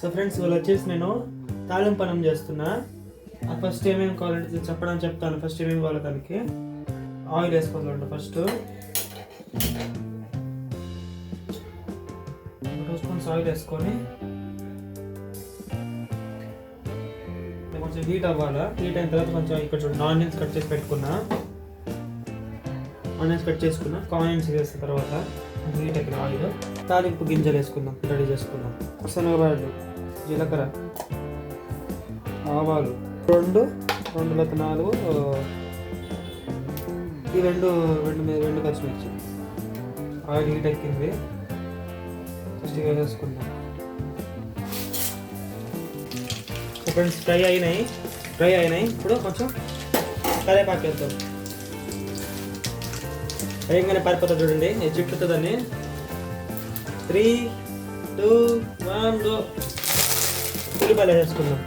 So friends ఇవాళ వచ్చేసి నేను తాలింపు అన్నం చేస్తున్నా. ఫస్ట్ ఏమేమి కావాలంటే చెప్తాను. ఫస్ట్ ఏమేమి కావాలి దానికి ఆయిల్ వేసుకోవాలంట. ఫస్ట్ 2 స్పూన్స్ ఆయిల్ వేసుకొని కొంచెం హీట్ అవ్వాలి. హీట్ అయిన తర్వాత కొంచెం ఇక్కడ చూడండి ఆనియన్స్ కట్ చేసి పెట్టుకున్నా. ఆనియన్స్ కట్ చేసుకున్నా. ఆనియన్స్ వేసిన తర్వాత హీట్ ఎక్కిన ఆయిల్ తాలింపు గింజలు వేసుకుందాం. రెడీ చేసుకుందాం. శనగబాయలు, జీలకర్ర, ఆవాలు 2 లేకపోతే 4, ఈ రెండు పచ్చిమిర్చి. ఆయిల్ హీట్ ఎక్కింది. ఫస్ట్ వేసేసుకుందాం. ఫ్రెండ్స్ ఫ్రై అయినాయి. ఇప్పుడు కొంచెం కరివేపాకు వేద్దాం. వేయంగానే పారిపోతుంది చూడండి, చుట్టూ దాన్ని. 3, 2, 1 గో. ఉల్లిపాయలు వేసుకుందాం.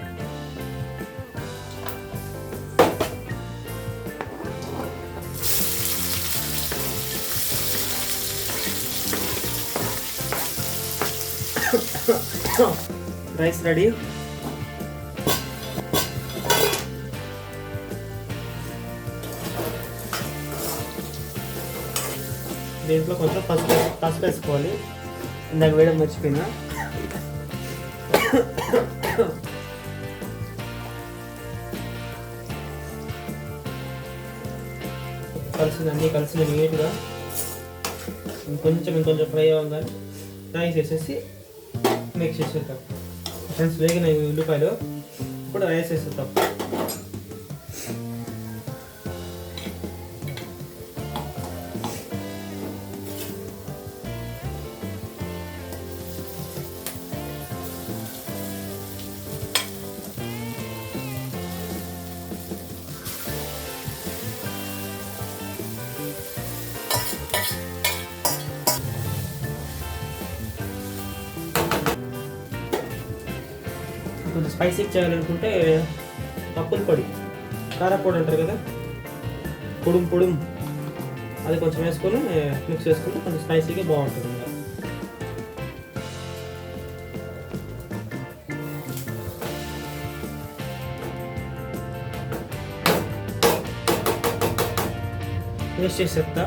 Rice ready. దీంట్లో కొంచెం పసుపు వేసుకోవాలి. ఇందాక వేయడం మర్చిపోయినా. అన్నీ కలిసి నీట్గా ఇంకొంచెం ఫ్రై అవ్వగానే రైస్ వేసేసి మిక్స్ చేసేద్దాం. ఫ్రెండ్స్ వేగిన ఉల్లిపాయలు ఇప్పుడు రైస్ వేసేద్దాం. కొంచెం స్పైసీగా చేయాలనుకుంటే పప్పుల పొడి, కారపొడి అంటారు కదా, పొడుం అది కొంచెం వేసుకొని మిక్స్ చేసుకుంటే కొంచెం స్పైసీగా బాగుంటుంది. వేస్ట్ చేసేస్తా.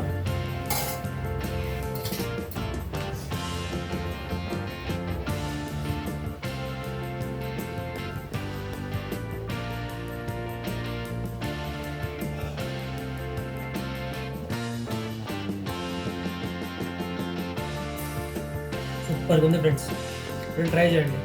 సూపర్గా ఉంది ఫ్రెండ్స్, ట్రై చేయండి.